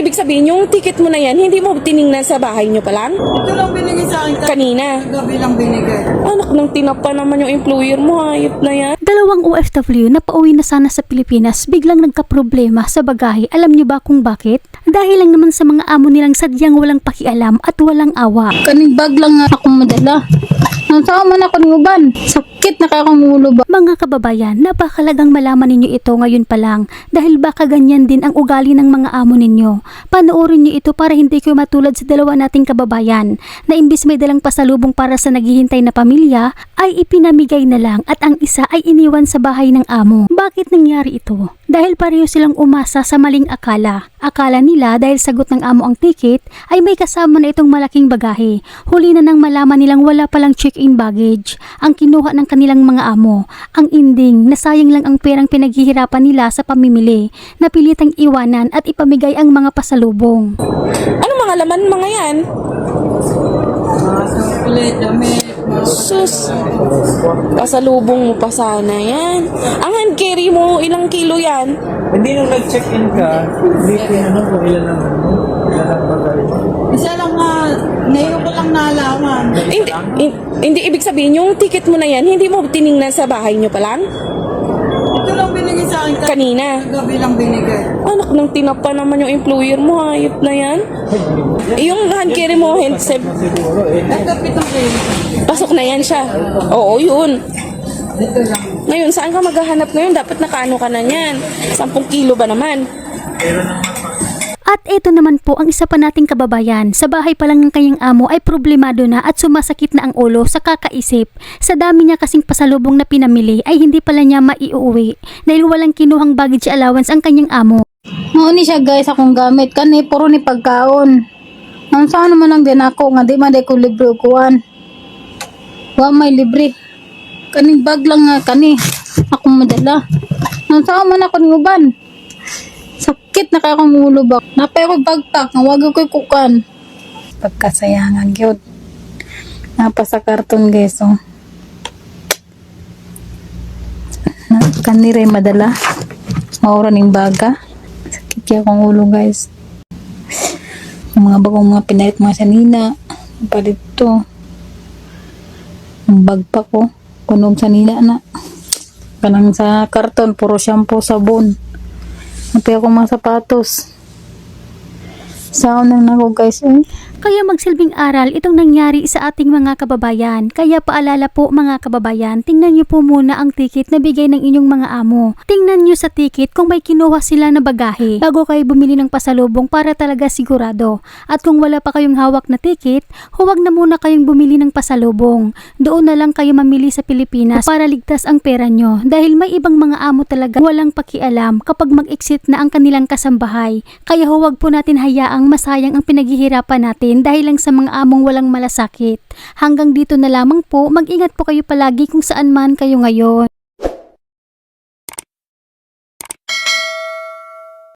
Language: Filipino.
Ibig sabihin, yung ticket mo na yan, hindi mo tiningnan sa bahay nyo pa lang? Ito lang binigay sa akin. Kanina. Gabi lang binigay. Anak ng tinapa naman yung employer mo, hayop na yan. Dalawang OFW na pauwi na sana sa Pilipinas biglang nagkaproblema sa bagahe. Alam niyo ba kung bakit? Dahil lang naman sa mga amo nilang sadyang walang pakialam at walang awa. Kaning bag lang nga akong madala. Nang saan man ako ng uban. Sakit na kaya akong ulo ba. Mga kababayan, napakalagang malaman ninyo ito ngayon pa lang dahil baka ganyan din ang ugali ng mga amo ninyo. Panoorin niyo ito para hindi kayo matulad sa dalawa nating kababayan na imbis may dalang pasalubong para sa naghihintay na pamilya ay ipinamigay na lang at ang isa ay iniwan sa bahay ng amo. Bakit nangyari ito? Dahil pareho silang umasa sa maling akala. Akala nila dahil sagot ng amo ang ticket ay may kasama na itong malaking bagahe. Huli na nang malaman nilang wala palang check-in baggage ang kinuha ng kanilang mga amo. Ang ending, nasayang lang ang perang pinaghihirapan nila sa pamimili. Napilitang iwanan at ipamigay ang mga pasalubong. Ano mga laman mga yan? Ulit, damit. Sus, pasalubong mo pa sana yan. Ang hand carry mo, ilang kilo yan? Hindi nung nag-check-in ka, hindi tinanong kung ilan ang bagay. Isa lang nga, ngayon ko lang nalaman. Hindi ibig sabihin, yung ticket mo na yan, hindi mo tiningnan sa bahay nyo pa lang? Ito lang binigay sa akin. Kanina. Gabi lang binigay. Anak ng tinapa naman yung employer mo, hayop na yan. Yung hand carry mo, handset, Siguro eh. Nagkapitong kayo. pasok na yan siya. Oo, yun. Ito lang. Ngayon, saan ka maghahanap ngayon? Dapat nakaano ka na yan. 10 kilo ba naman? At ito naman po ang isa pa nating kababayan. Sa bahay pa lang ng kanyang amo ay problemado na at sumasakit na ang ulo sa kakaisip. Sa dami niya kasing pasalubong na pinamili ay hindi pala niya maiuwi dahil walang kinuhang baggage allowance ang kanyang amo. Mauni siya guys akong gamit. Kani puro ni pagkaon. Nang saan naman ang din ako nga di man ko libre ukuan. Wa may libre. Kaning bag lang nga kani akong madala. Nang saan man ako ng uban. Sakit na kaya akong ulo ba. Napay ko bagpak nga wag ko kukan. Pagkasayangan gyud. Napa sa karton guys oh. Kaniray madala. Maura ning baga. Sakit kaya akong ulo guys. Ang mga bagong mga pinalit mga sanina. Palit to. Ang bag pa ko. Kunog sanina na. Kanang sa karton. Puro shampoo, sabon. Napi ako mga sapatos. Saan na ako guys eh. Kaya magsilbing aral itong nangyari sa ating mga kababayan. Kaya paalala po mga kababayan, tingnan nyo po muna ang ticket na bigay ng inyong mga amo. Tingnan nyo sa ticket kung may kinuha sila na bagahe bago kayo bumili ng pasalubong para talaga sigurado. At kung wala pa kayong hawak na ticket, huwag na muna kayong bumili ng pasalubong. Doon na lang kayo mamili sa Pilipinas para ligtas ang pera nyo. Dahil may ibang mga amo talaga walang pakialam kapag mag-exit na ang kanilang kasambahay. Kaya huwag po natin hayaang masayang ang pinaghihirapan natin dahil lang sa mga among walang malasakit. Hanggang dito na lamang po, mag-ingat po kayo palagi kung saan man kayo ngayon.